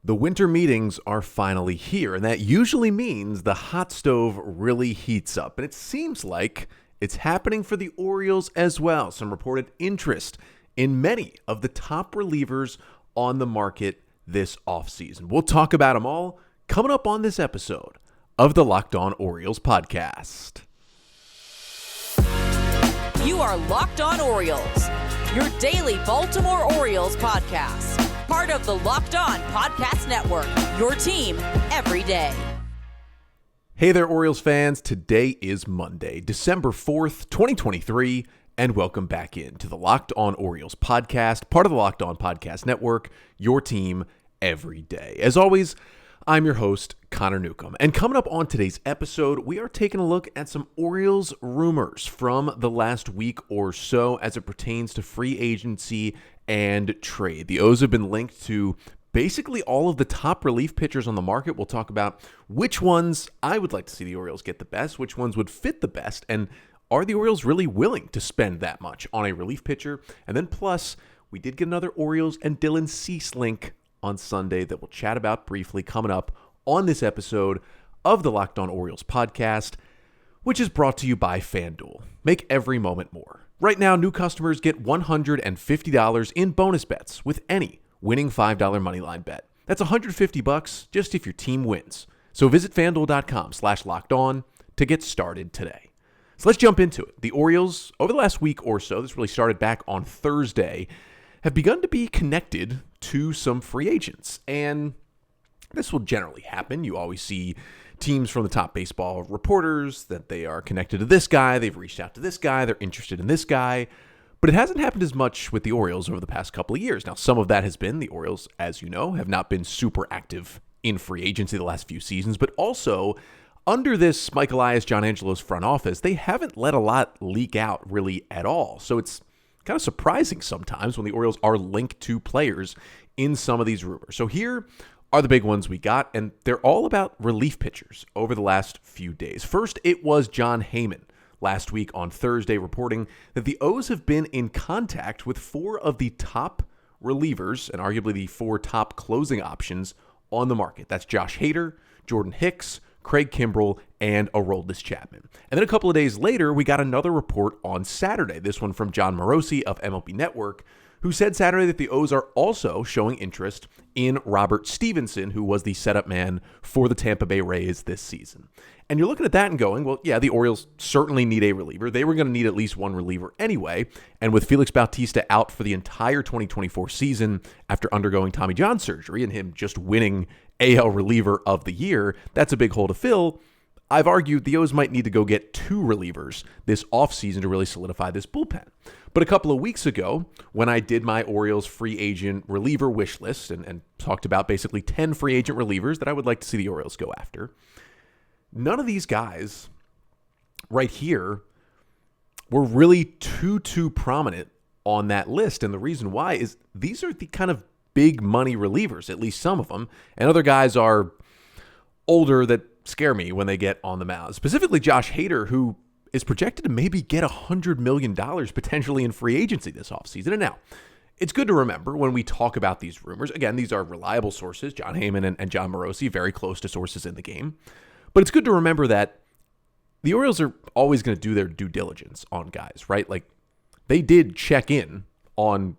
The winter meetings are finally here, and that usually means the hot stove really heats up. And it seems like it's happening for the Orioles as well. Some reported interest in many of the top relievers on the market this offseason. We'll talk about them all coming up on this episode of the Locked On Orioles podcast. You are Locked On Orioles, your daily Baltimore Orioles podcast. Part of the Locked On Podcast Network, your team every day. Hey there, Orioles fans. Today is Monday, December 4th, 2023, and welcome back into the Locked On Orioles podcast, part of the Locked On Podcast Network, your team every day. As always, I'm your host, Connor Newcomb, and coming up on today's episode, we are taking a look at some Orioles rumors from the last week or so as it pertains to free agency and trade. The O's have been linked to basically all of the top relief pitchers on the market. We'll talk about which ones I would like to see the Orioles get the best, which ones would fit the best, and are the Orioles really willing to spend that much on a relief pitcher? And then plus, we did get another Orioles and Dylan Cease link on Sunday that we'll chat about briefly coming up on this episode of the Locked On Orioles podcast, which is brought to you by FanDuel. Make every moment more. Right now, new customers get $150 in bonus bets with any winning $5 moneyline bet. That's $150 just if your team wins. So visit FanDuel.com/lockedon to get started today. So let's jump into it. The Orioles, over the last week or so, this really started back on Thursday, have begun to be connected to some free agents. And this will generally happen. You always see teams from the top baseball reporters that they are connected to this guy, they've reached out to this guy, they're interested in this guy. But it hasn't happened as much with the Orioles over the past couple of years. Now, some of that has been the Orioles, as you know, have not been super active in free agency the last few seasons, but also under this Mike Elias, John Angelo's front office, they haven't let a lot leak out really at all. So it's kind of surprising sometimes when the Orioles are linked to players in some of these rumors. So here are the big ones we got, and they're all about relief pitchers over the last few days. First, it was Jon Heyman last week on Thursday reporting that the O's have been in contact with four of the top relievers and arguably the four top closing options on the market. That's Josh Hader, Jordan Hicks, Craig Kimbrel, and Aroldis Chapman. And then a couple of days later, we got another report on Saturday, this one from John Morosi of MLB Network, who said Saturday that the O's are also showing interest in Robert Stevenson, who was the setup man for the Tampa Bay Rays this season. And you're looking at that and going, well, yeah, the Orioles certainly need a reliever. They were going to need at least one reliever anyway. And with Felix Bautista out for the entire 2024 season after undergoing Tommy John surgery and him just winning AL reliever of the year, that's a big hole to fill. I've argued the O's might need to go get two relievers this offseason to really solidify this bullpen. But a couple of weeks ago, when I did my Orioles free agent reliever wish list and talked about basically 10 free agent relievers that I would like to see the Orioles go after, none of these guys right here were really too prominent on that list. And the reason why is these are the kind of big money relievers, at least some of them, and other guys are older that scare me when they get on the mound. Specifically Josh Hader, who is projected to maybe get $100 million potentially in free agency this offseason. And now, it's good to remember when we talk about these rumors, again, these are reliable sources, Jon Heyman and John Morosi, very close to sources in the game. But it's good to remember that the Orioles are always going to do their due diligence on guys, right? Like, they did check in on,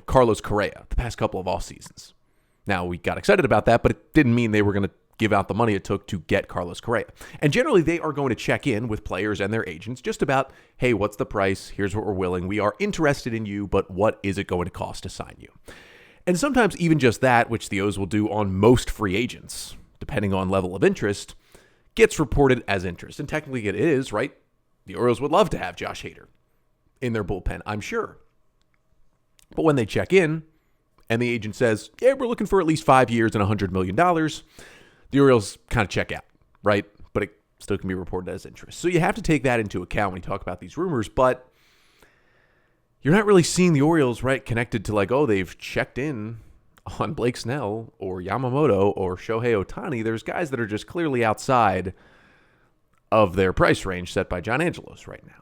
Carlos Correa the past couple of off seasons. Now, we got excited about that, but it didn't mean they were going to give out the money it took to get Carlos Correa. And generally, they are going to check in with players and their agents just about, hey, what's the price? Here's what we're willing. We are interested in you, but what is it going to cost to sign you? And sometimes even just that, which the O's will do on most free agents, depending on level of interest, gets reported as interest. And technically it is, right? The Orioles would love to have Josh Hader in their bullpen, I'm sure. But when they check in and the agent says, yeah, we're looking for at least 5 years and $100 million, the Orioles kind of check out, right? But it still can be reported as interest. So you have to take that into account when you talk about these rumors, but you're not really seeing the Orioles, right, connected to like, oh, they've checked in on Blake Snell or Yamamoto or Shohei Ohtani. There's guys that are just clearly outside of their price range set by John Angelos right now.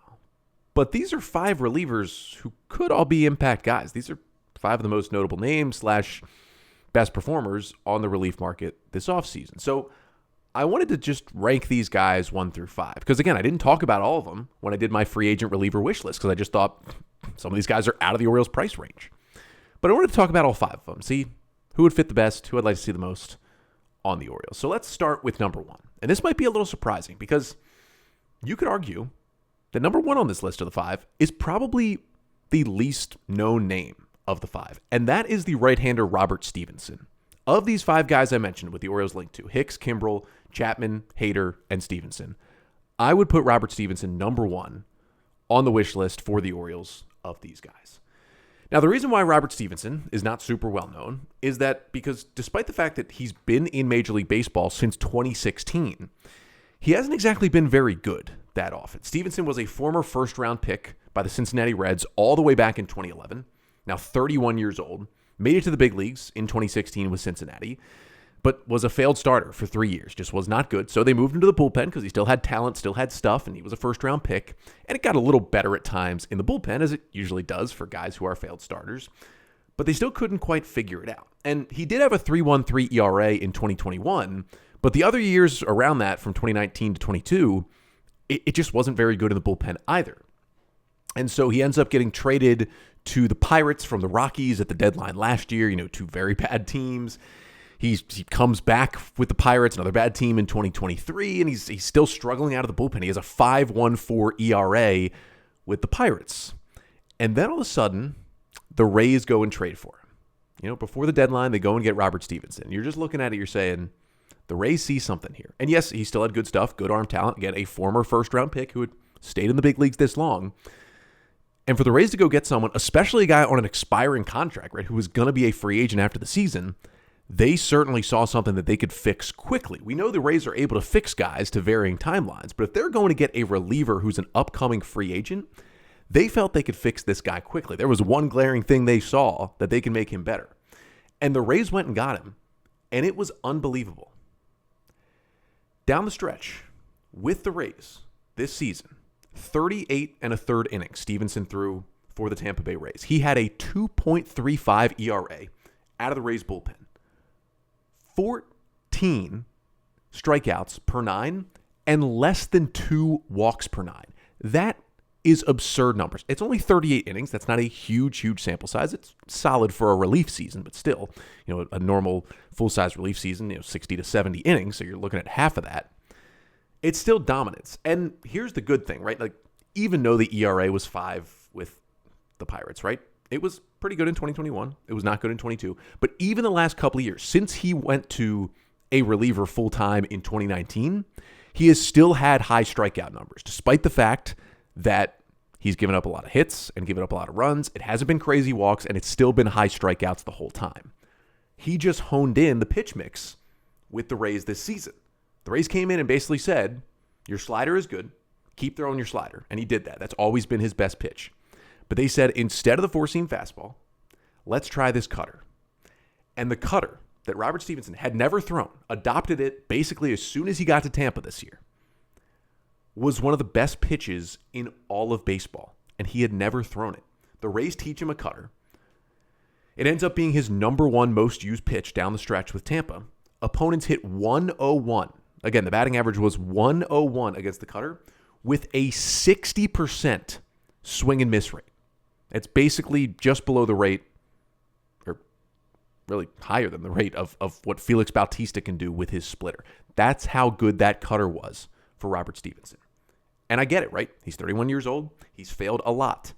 But these are five relievers who could all be impact guys. These are five of the most notable names / best performers on the relief market this offseason. So I wanted to just rank these guys 1 through 5. Because again, I didn't talk about all of them when I did my free agent reliever wish list because I just thought some of these guys are out of the Orioles price range. But I wanted to talk about all 5 of them, see who would fit the best, who I'd like to see the most on the Orioles. So let's start with number 1. And this might be a little surprising because you could argue that number 1 on this list of the 5 is probably the least known name of the 5. And that is the right-hander Robert Stevenson. Of these 5 guys I mentioned with the Orioles linked to, Hicks, Kimbrel, Chapman, Hader, and Stevenson, I would put Robert Stevenson number 1 on the wish list for the Orioles of these guys. Now, the reason why Robert Stevenson is not super well known is that because despite the fact that he's been in Major League Baseball since 2016, he hasn't exactly been very good that often. Stevenson was a former first-round pick by the Cincinnati Reds all the way back in 2011, now 31 years old, made it to the big leagues in 2016 with Cincinnati, but was a failed starter for 3 years, just was not good. So they moved him to the bullpen because he still had talent, still had stuff, and he was a first-round pick. And it got a little better at times in the bullpen, as it usually does for guys who are failed starters. But they still couldn't quite figure it out. And he did have a 3.13 ERA in 2021, but the other years around that, from 2019 to 22, it just wasn't very good in the bullpen either. And so he ends up getting traded to the Pirates from the Rockies at the deadline last year, 2 very bad teams. He comes back with the Pirates, another bad team in 2023, and he's still struggling out of the bullpen. He has a 5.14 ERA with the Pirates. And then all of a sudden, the Rays go and trade for him. Before the deadline, they go and get Robert Stevenson. You're just looking at it, you're saying, the Rays see something here. And yes, he still had good stuff, good arm talent. Again, a former first-round pick who had stayed in the big leagues this long. And for the Rays to go get someone, especially a guy on an expiring contract, right, who was going to be a free agent after the season, they certainly saw something that they could fix quickly. We know the Rays are able to fix guys to varying timelines, but if they're going to get a reliever who's an upcoming free agent, they felt they could fix this guy quickly. There was one glaring thing they saw that they can make him better. And the Rays went and got him, and it was unbelievable. Down the stretch, with the Rays this season, 38 1/3 innings Stevenson threw for the Tampa Bay Rays. He had a 2.35 ERA out of the Rays bullpen. 14 strikeouts per 9 and less than 2 walks per 9. That is absurd numbers. It's only 38 innings. That's not a huge sample size. It's solid for a relief season, but still, a normal full-size relief season, 60 to 70 innings, so you're looking at half of that. It's still dominance. And here's the good thing, right? Like, even though the ERA was 5 with the Pirates, right? It was pretty good in 2021. It was not good in 22. But even the last couple of years, since he went to a reliever full-time in 2019, he has still had high strikeout numbers, despite the fact that he's given up a lot of hits and given up a lot of runs. It hasn't been crazy walks, and it's still been high strikeouts the whole time. He just honed in the pitch mix with the Rays this season. The Rays came in and basically said, your slider is good. Keep throwing your slider. And he did that. That's always been his best pitch. But they said, instead of the four-seam fastball, let's try this cutter. And the cutter that Robert Stevenson had never thrown, adopted it basically as soon as he got to Tampa this year, was one of the best pitches in all of baseball. And he had never thrown it. The Rays teach him a cutter. It ends up being his number 1 most used pitch down the stretch with Tampa. Opponents hit 101. Again, the batting average was 101 against the cutter with a 60% swing and miss rate. It's basically just below the rate, or really higher than the rate of what Felix Bautista can do with his splitter. That's how good that cutter was for Robert Stevenson. And I get it, right? He's 31 years old. He's failed a lot.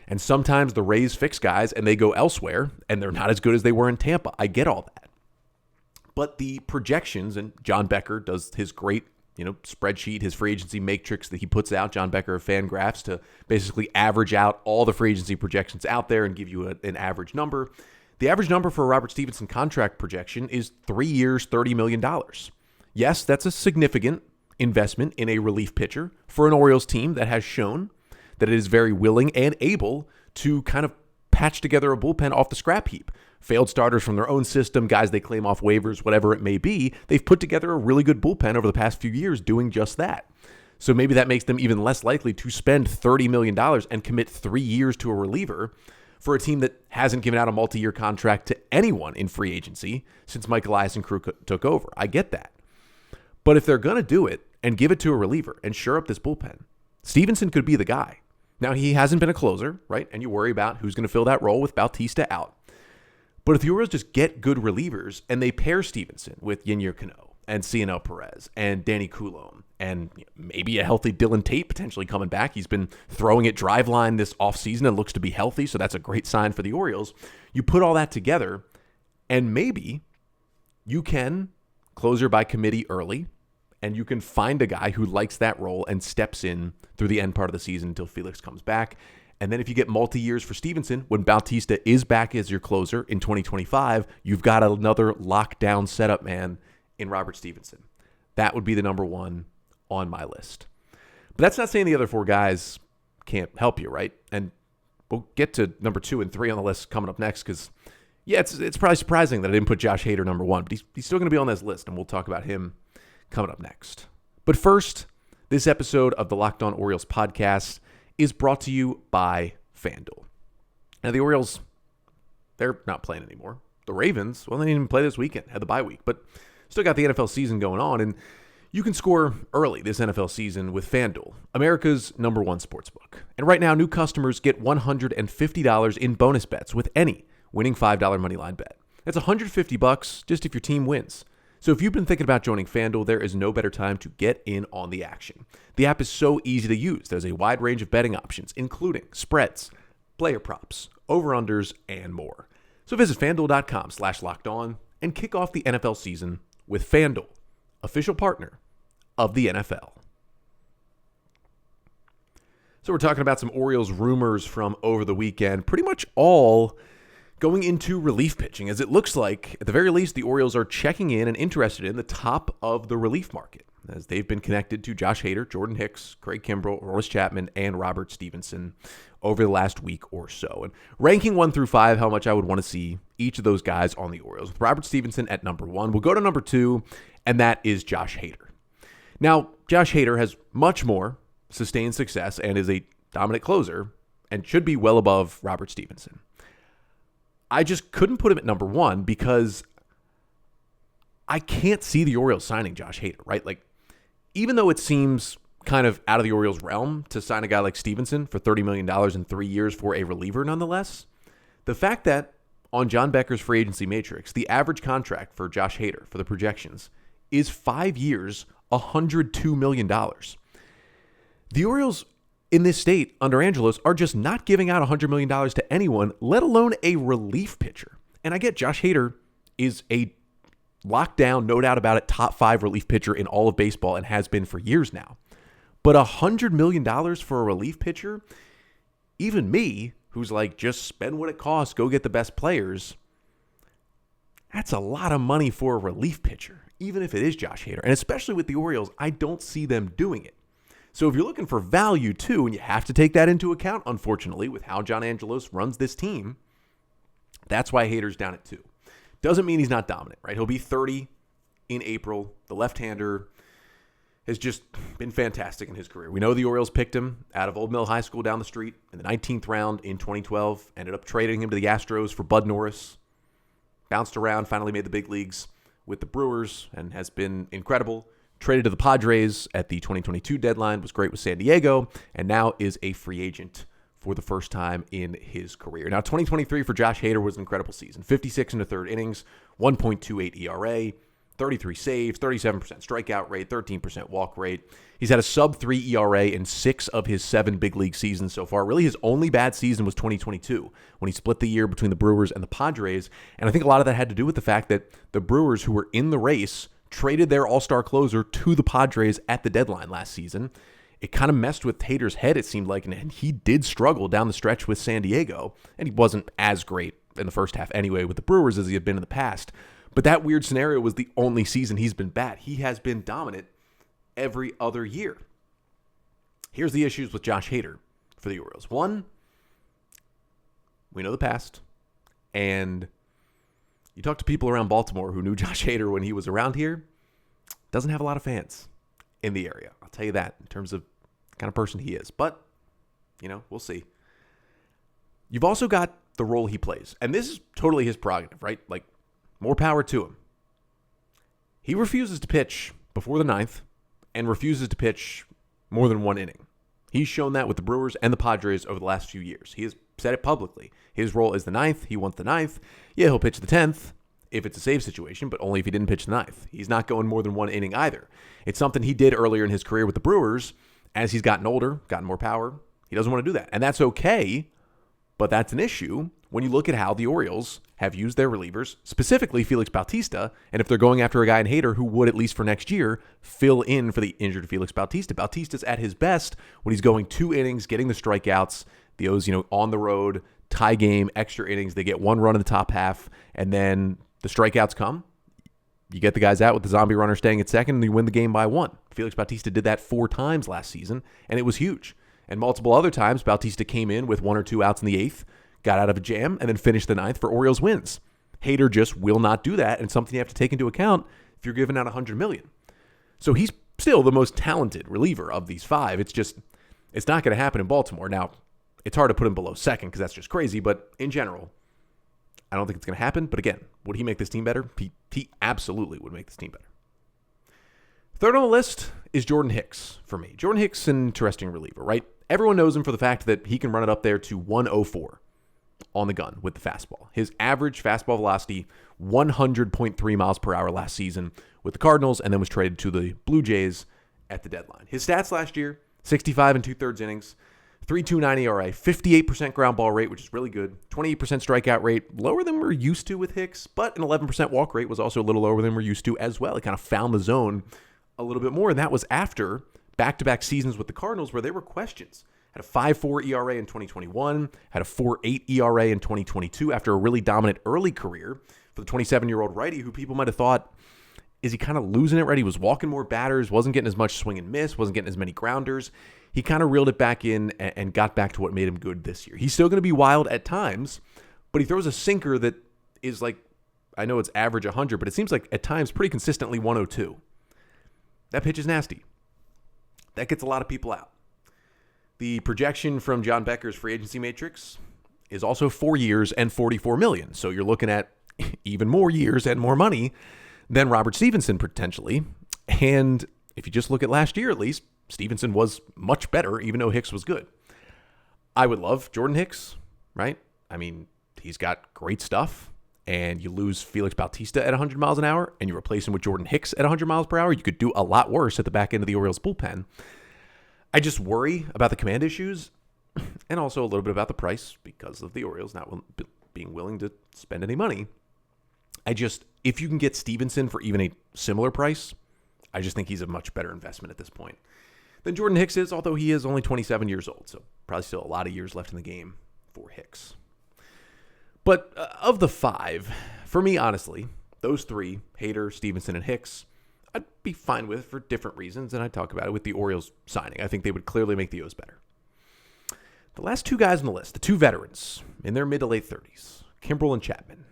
And sometimes the Rays fix guys and they go elsewhere and they're not as good as they were in Tampa. I get all that. But the projections, and John Becker does his great spreadsheet, his free agency matrix that he puts out, John Becker of FanGraphs, to basically average out all the free agency projections out there and give you an average number. The average number for a Robert Stevenson contract projection is 3 years, $30 million. Yes, that's a significant investment in a relief pitcher for an Orioles team that has shown that it is very willing and able to kind of patch together a bullpen off the scrap heap. Failed starters from their own system, guys they claim off waivers, whatever it may be. They've put together a really good bullpen over the past few years doing just that. So maybe that makes them even less likely to spend $30 million and commit 3 years to a reliever for a team that hasn't given out a multi-year contract to anyone in free agency since Mike Elias and crew took over. I get that. But if they're going to do it and give it to a reliever and shore up this bullpen, Stevenson could be the guy. Now, he hasn't been a closer, right? And you worry about who's going to fill that role with Bautista out. But if the Orioles just get good relievers and they pair Stevenson with Yennier Cano and Cionel Perez and Danny Coulombe and maybe a healthy Dylan Tate potentially coming back. He's been throwing at driveline this offseason and looks to be healthy, so that's a great sign for the Orioles. You put all that together, and maybe you can closer by committee early, and you can find a guy who likes that role and steps in through the end part of the season until Felix comes back. And then if you get multi-years for Stevenson, when Bautista is back as your closer in 2025, you've got another lockdown setup man in Robert Stevenson. That would be the number one on my list. But that's not saying the other four guys can't help you, right? And we'll get to number 2 and 3 on the list coming up next because, yeah, it's probably surprising that I didn't put Josh Hader number 1, but he's still going to be on this list, and we'll talk about him coming up next. But first, this episode of the Locked On Orioles podcast is brought to you by FanDuel. Now, the Orioles, they're not playing anymore. The Ravens, well, they didn't even play this weekend, had the bye week, but still got the NFL season going on, and you can score early this NFL season with FanDuel, America's number one sportsbook. And right now, new customers get $150 in bonus bets with any winning $5 moneyline bet. That's $150 just if your team wins. So if you've been thinking about joining FanDuel, there is no better time to get in on the action. The app is so easy to use. There's a wide range of betting options, including spreads, player props, over-unders, and more. So visit FanDuel.com/lockedon and kick off the NFL season with FanDuel, official partner of the NFL. So we're talking about some Orioles rumors from over the weekend, pretty much all going into relief pitching, as it looks like, at the very least, the Orioles are checking in and interested in the top of the relief market, as they've been connected to Josh Hader, Jordan Hicks, Craig Kimbrel, Aroldis Chapman, and Robert Stevenson over the last week or so. And ranking 1 through 5, how much I would want to see each of those guys on the Orioles. With Robert Stevenson at number 1, we'll go to number 2, and that is Josh Hader. Now, Josh Hader has much more sustained success and is a dominant closer and should be well above Robert Stevenson. I just couldn't put him at number 1 because I can't see the Orioles signing Josh Hader, right? Like, even though it seems kind of out of the Orioles' realm to sign a guy like Stevenson for $30 million in 3 years for a reliever nonetheless, the fact that on John Becker's free agency matrix, the average contract for Josh Hader for the projections is 5 years, $102 million. The Orioles in this state under Angelos are just not giving out $100 million to anyone, let alone a relief pitcher. And I get Josh Hader is a lockdown, no doubt about it, top 5 relief pitcher in all of baseball and has been for years now. But $100 million for a relief pitcher, even me, who's like, just spend what it costs, go get the best players, that's a lot of money for a relief pitcher, even if it is Josh Hader. And especially with the Orioles, I don't see them doing it. So if you're looking for value too, and you have to take that into account, unfortunately, with how John Angelos runs this team, that's why Hader's down at 2. Doesn't mean he's not dominant, right? He'll be 30 in April. The left-hander has just been fantastic in his career. We know the Orioles picked him out of Old Mill High School down the street in the 19th round in 2012, ended up trading him to the Astros for Bud Norris, bounced around, finally made the big leagues with the Brewers, and has been incredible. Traded to the Padres at the 2022 deadline, was great with San Diego, and now is a free agent for the first time in his career. Now, 2023 for Josh Hader was an incredible season. 56 in the third innings, 1.28 ERA, 33 saves, 37% strikeout rate, 13% walk rate. He's had a sub-3 ERA in 6 of his 7 big league seasons so far. Really, his only bad season was 2022, when he split the year between the Brewers and the Padres. And I think a lot of that had to do with the fact that the Brewers, who were in the race, traded their all-star closer to the Padres at the deadline last season. It kind of messed with Hader's head, it seemed like, and he did struggle down the stretch with San Diego, and he wasn't as great in the first half anyway with the Brewers as he had been in the past. But that weird scenario was the only season he's been bad. He has been dominant every other year. Here's the issues with Josh Hader for the Orioles. 1, we know the past, and you talk to people around Baltimore who knew Josh Hader when he was around here, doesn't have a lot of fans in the area. I'll tell you that in terms of the kind of person he is. But, we'll see. You've also got the role he plays. And this is totally his prerogative, right? Like, more power to him. He refuses to pitch before the ninth and refuses to pitch more than one inning. He's shown that with the Brewers and the Padres over the last few years. He has said it publicly. His role is the ninth. He wants the ninth. Yeah, he'll pitch the 10th if it's a save situation, but only if he didn't pitch the ninth. He's not going more than one inning either. It's something he did earlier in his career with the Brewers. As he's gotten older, gotten more power, he doesn't want to do that. And that's okay, but that's an issue when you look at how the Orioles have used their relievers, specifically Felix Bautista, and if they're going after a guy in Hader who would, at least for next year, fill in for the injured Felix Bautista. Bautista's at his best when he's going 2 innings, getting the strikeouts. The O's, on the road, tie game, extra innings. They get 1 run in the top half, and then the strikeouts come. You get the guys out with the zombie runner staying at second, and you win the game by 1. Felix Bautista did that 4 times last season, and it was huge. And multiple other times, Bautista came in with 1 or 2 outs in the 8th, got out of a jam, and then finished the 9th for Orioles wins. Hader just will not do that, and it's something you have to take into account if you're giving out $100 million. So he's still the most talented reliever of these 5. It's not going to happen in Baltimore. Now, it's hard to put him below second because that's just crazy, but in general, I don't think it's going to happen. But again, would he make this team better? He absolutely would make this team better. Third on the list is Jordan Hicks for me. Jordan Hicks, an interesting reliever, right? Everyone knows him for the fact that he can run it up there to 104 on the gun with the fastball. His average fastball velocity, 100.3 miles per hour last season with the Cardinals, and then was traded to the Blue Jays at the deadline. His stats last year, 65 and 2/3 innings, 3.29 ERA, 58% ground ball rate, which is really good, 28% strikeout rate, lower than we're used to with Hicks, but an 11% walk rate was also a little lower than we're used to as well. He kind of found the zone a little bit more, and that was after back-to-back seasons with the Cardinals where there were questions. Had a 5.4 ERA in 2021, had a 4.8 ERA in 2022 after a really dominant early career for the 27-year-old righty who people might have thought, is he kind of losing it, right? He was walking more batters, wasn't getting as much swing and miss, wasn't getting as many grounders. He kind of reeled it back in and got back to what made him good this year. He's still going to be wild at times, but he throws a sinker that is like, I know it's average 100, but it seems like at times pretty consistently 102. That pitch is nasty. That gets a lot of people out. The projection from John Becker's free agency matrix is also 4 years and $44 million. So you're looking at even more years and more money than Robert Stevenson potentially. And if you just look at last year, at least, Stevenson was much better, even though Hicks was good. I would love Jordan Hicks, right? I mean, he's got great stuff. And you lose Felix Bautista at 100 miles an hour, and you replace him with Jordan Hicks at 100 miles per hour, you could do a lot worse at the back end of the Orioles bullpen. I just worry about the command issues and also a little bit about the price because of the Orioles not being willing to spend any money. If you can get Stevenson for even a similar price, I just think he's a much better investment at this point than Jordan Hicks is, although he is only 27 years old, so probably still a lot of years left in the game for Hicks. But of the 5, for me, honestly, those 3, Hader, Stevenson, and Hicks, I'd be fine with for different reasons, and I'd talk about it with the Orioles signing. I think they would clearly make the O's better. The last 2 guys on the list, the 2 veterans in their mid to late 30s, Kimbrel and Chapman,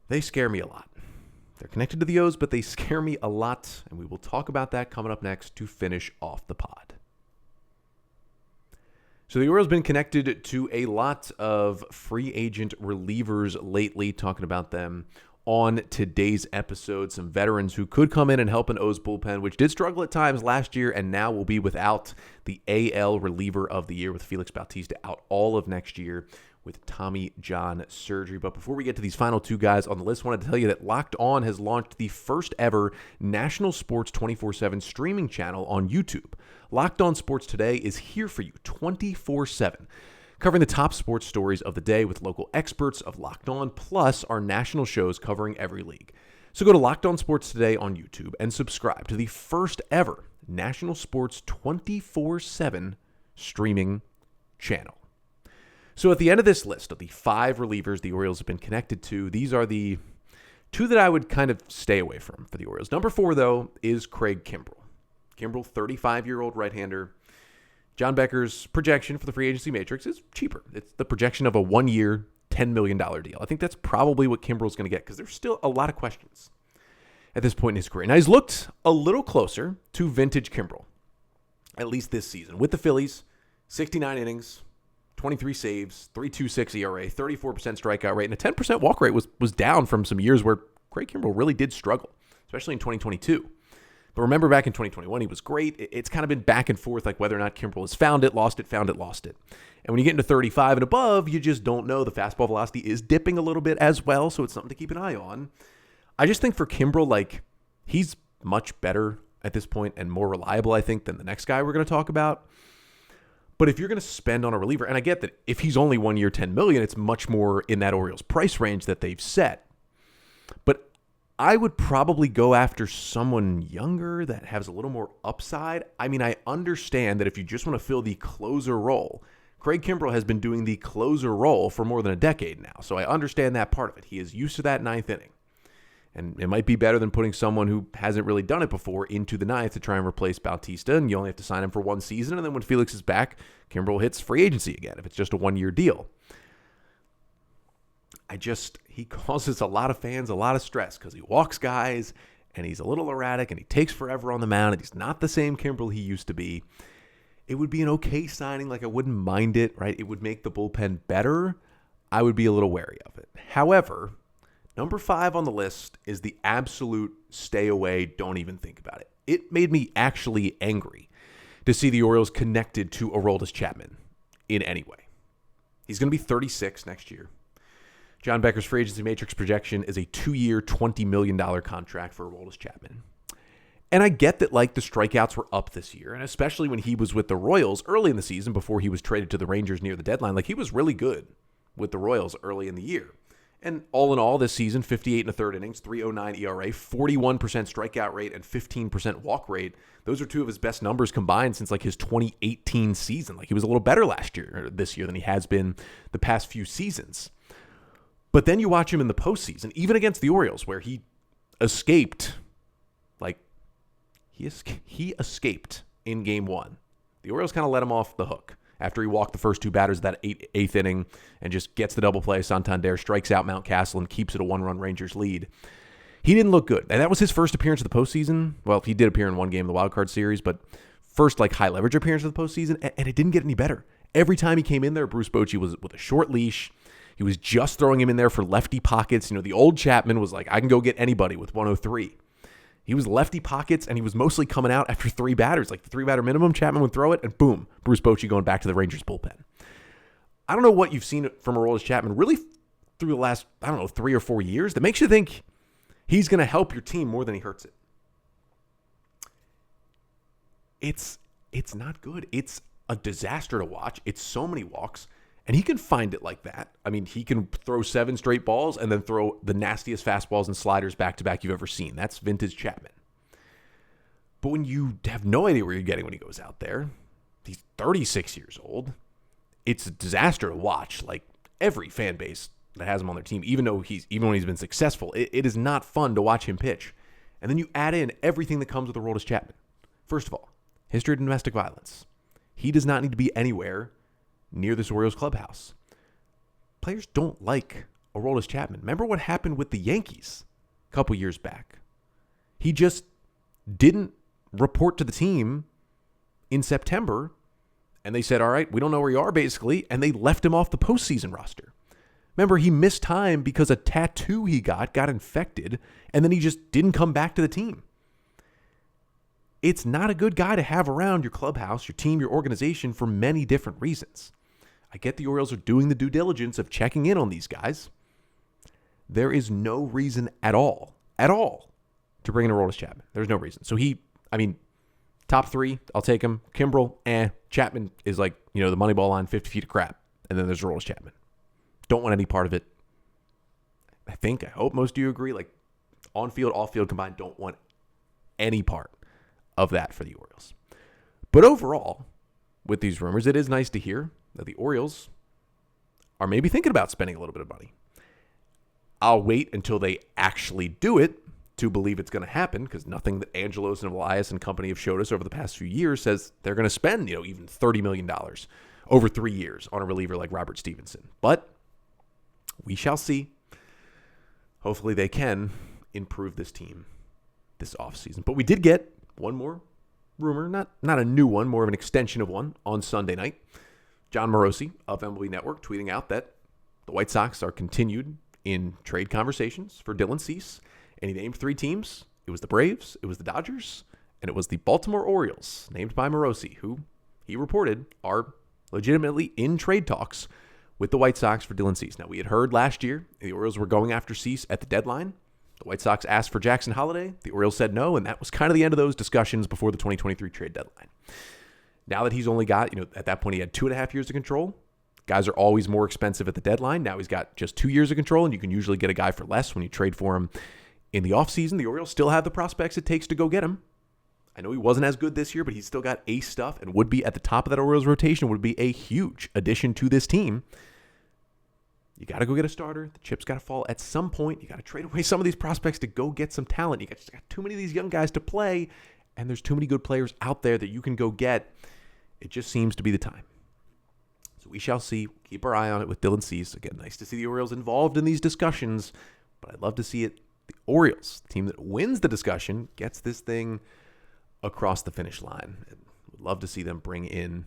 they scare me a lot. They're connected to the O's, but they scare me a lot, and we will talk about that coming up next to finish off the pod. So the Orioles have been connected to a lot of free agent relievers lately, talking about them on today's episode. Some veterans who could come in and help an O's bullpen, which did struggle at times last year and now will be without the AL reliever of the year with Felix Bautista out all of next year with Tommy John surgery. But before we get to these final 2 guys on the list, I wanted to tell you that Locked On has launched the first ever national sports 24/7 streaming channel on YouTube. Locked On Sports Today is here for you 24/7, covering the top sports stories of the day with local experts of Locked On, plus our national shows covering every league. So go to Locked On Sports Today on YouTube and subscribe to the first ever national sports 24/7 streaming channel. So at the end of this list of the 5 relievers the Orioles have been connected to, these are the 2 that I would kind of stay away from for the Orioles. Number 4, though, is Craig Kimbrel. Kimbrel, 35-year-old right-hander. John Becker's projection for the free agency matrix is cheaper. It's the projection of a 1-year, $10 million deal. I think that's probably what Kimbrel's going to get because there's still a lot of questions at this point in his career. Now, he's looked a little closer to vintage Kimbrel, at least this season. With the Phillies, 69 innings, 23 saves, 3.26 ERA, 34% strikeout rate, and a 10% walk rate was down from some years where Craig Kimbrel really did struggle, especially in 2022. But remember back in 2021, he was great. It's kind of been back and forth, like whether or not Kimbrel has found it, lost it, found it, lost it. And when you get into 35 and above, you just don't know. The fastball velocity is dipping a little bit as well, so it's something to keep an eye on. I just think for Kimbrel, like, he's much better at this point and more reliable, I think, than the next guy we're going to talk about. But if you're going to spend on a reliever, and I get that if he's only 1 year, $10 million, it's much more in that Orioles price range that they've set. But I would probably go after someone younger that has a little more upside. I mean, I understand that if you just want to fill the closer role, Craig Kimbrel has been doing the closer role for more than a decade now. So I understand that part of it. He is used to that ninth inning. And it might be better than putting someone who hasn't really done it before into the ninth to try and replace Bautista, and you only have to sign him for one season, and then when Felix is back, Kimbrel hits free agency again if it's just a 1-year deal. He causes a lot of fans a lot of stress because he walks guys, and he's a little erratic, and he takes forever on the mound, and he's not the same Kimbrel he used to be. It would be an okay signing, like I wouldn't mind it, right? It would make the bullpen better. I would be a little wary of it. However, number 5 on the list is the absolute stay away, don't even think about it. It made me actually angry to see the Orioles connected to Aroldis Chapman in any way. He's going to be 36 next year. John Becker's free agency matrix projection is a 2-year, $20 million contract for Aroldis Chapman. And I get that, like, the strikeouts were up this year, and especially when he was with the Royals early in the season before he was traded to the Rangers near the deadline. Like, he was really good with the Royals early in the year. And all in all, this season, 58 and a third innings, 3.09 ERA, 41% strikeout rate, and 15% walk rate. Those are two of his best numbers combined since, like, his 2018 season. Like, he was a little better this year than he has been the past few seasons. But then you watch him in the postseason, even against the Orioles, where he escaped, like, he escaped in game 1. The Orioles kind of let him off the hook after he walked the first 2 batters of that eighth inning and just gets the double play. Santander strikes out Mountcastle and keeps it a 1-run Rangers lead. He didn't look good. And that was his first appearance of the postseason. Well, he did appear in one game of the wild card series, but first, like, high leverage appearance of the postseason, and it didn't get any better. Every time he came in there, Bruce Bochy was with a short leash. He was just throwing him in there for lefty pockets. You know, the old Chapman was like, I can go get anybody with 103. He was lefty pockets, and he was mostly coming out after 3 batters. Like the 3-batter minimum, Chapman would throw it, and boom, Bruce Bochy going back to the Rangers bullpen. I don't know what you've seen from Aroldis Chapman really through the last, 3 or 4 years that makes you think he's going to help your team more than he hurts it. It's not good. It's a disaster to watch. It's so many walks. And he can find it like that. I mean, he can throw 7 straight balls and then throw the nastiest fastballs and sliders back-to-back you've ever seen. That's vintage Chapman. But when you have no idea where you're getting when he goes out there, he's 36 years old. It's a disaster to watch. Like, every fan base that has him on their team, even when he's been successful, it is not fun to watch him pitch. And then you add in everything that comes with Aroldis Chapman. First of all, history of domestic violence. He does not need to be anywhere near this Orioles clubhouse. Players don't like Aroldis Chapman. Remember what happened with the Yankees a couple years back? He just didn't report to the team in September, and they said, all right, we don't know where you are, basically, and they left him off the postseason roster. Remember, he missed time because a tattoo he got infected, and then he just didn't come back to the team. It's not a good guy to have around your clubhouse, your team, your organization for many different reasons. I get the Orioles are doing the due diligence of checking in on these guys. There is no reason at all, to bring in Aroldis Chapman. There's no reason. So top 3, I'll take him. Kimbrel, Chapman is like, the money ball line, 50 feet of crap. And then there's Aroldis Chapman. Don't want any part of it. I hope most of you agree, like on field, off field combined, don't want any part of that for the Orioles. But overall, with these rumors, it is nice to hear that the Orioles are maybe thinking about spending a little bit of money. I'll wait until they actually do it to believe it's going to happen, because nothing that Angelos and Elias and company have showed us over the past few years says they're going to spend, even $30 million over 3 years on a reliever like Robert Stevenson. But we shall see. Hopefully they can improve this team this offseason. But we did get one more rumor, not a new one, more of an extension of one on Sunday night. John Morosi of MLB Network tweeting out that the White Sox are continued in trade conversations for Dylan Cease, and he named 3 teams. It was the Braves, it was the Dodgers, and it was the Baltimore Orioles, named by Morosi, who he reported are legitimately in trade talks with the White Sox for Dylan Cease. Now, we had heard last year the Orioles were going after Cease at the deadline. The White Sox asked for Jackson Holliday. The Orioles said no, and that was kind of the end of those discussions before the 2023 trade deadline. Now that he's only got, at that point he had 2.5 years of control. Guys are always more expensive at the deadline. Now he's got just 2 years of control, and you can usually get a guy for less when you trade for him in the offseason. The Orioles still have the prospects it takes to go get him. I know he wasn't as good this year, but he's still got ace stuff and would be at the top of that Orioles rotation, would be a huge addition to this team. You got to go get a starter. The chips got to fall at some point. You got to trade away some of these prospects to go get some talent. You just got too many of these young guys to play, and there's too many good players out there that you can go get. It just seems to be the time. So we shall see. Keep our eye on it with Dylan Cease. Again, nice to see the Orioles involved in these discussions, but I'd love to see it. The Orioles, the team that wins the discussion, gets this thing across the finish line. Would love to see them bring in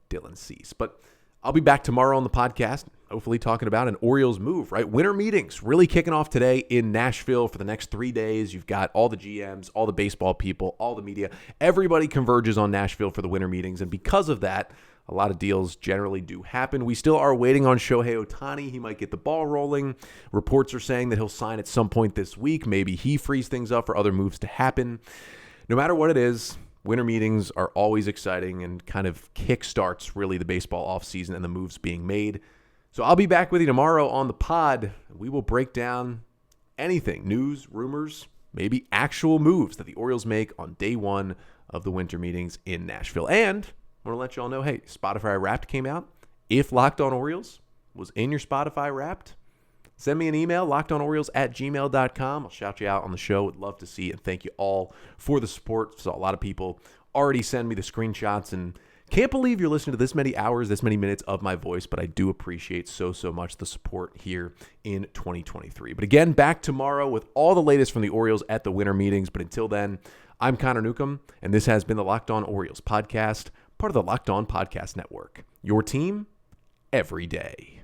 Dylan Cease. But I'll be back tomorrow on the podcast, hopefully talking about an Orioles move, right? Winter meetings really kicking off today in Nashville for the next 3 days. You've got all the GMs, all the baseball people, all the media. Everybody converges on Nashville for the winter meetings, and because of that, a lot of deals generally do happen. We still are waiting on Shohei Ohtani. He might get the ball rolling. Reports are saying that he'll sign at some point this week. Maybe he frees things up for other moves to happen. No matter what it is, winter meetings are always exciting and kind of kickstarts really the baseball offseason and the moves being made. So I'll be back with you tomorrow on the pod. We will break down anything, news, rumors, maybe actual moves that the Orioles make on day one of the winter meetings in Nashville. And I want to let you all know, hey, Spotify Wrapped came out. If Locked On Orioles was in your Spotify Wrapped, send me an email, lockedonorioles@gmail.com. I'll shout you out on the show. Would love to see it. And thank you all for the support. So a lot of people already send me the screenshots, and can't believe you're listening to this many hours, this many minutes of my voice, but I do appreciate so much the support here in 2023. But again, back tomorrow with all the latest from the Orioles at the winter meetings. But until then, I'm Connor Newcomb, and this has been the Locked On Orioles podcast, part of the Locked On Podcast Network. Your team every day.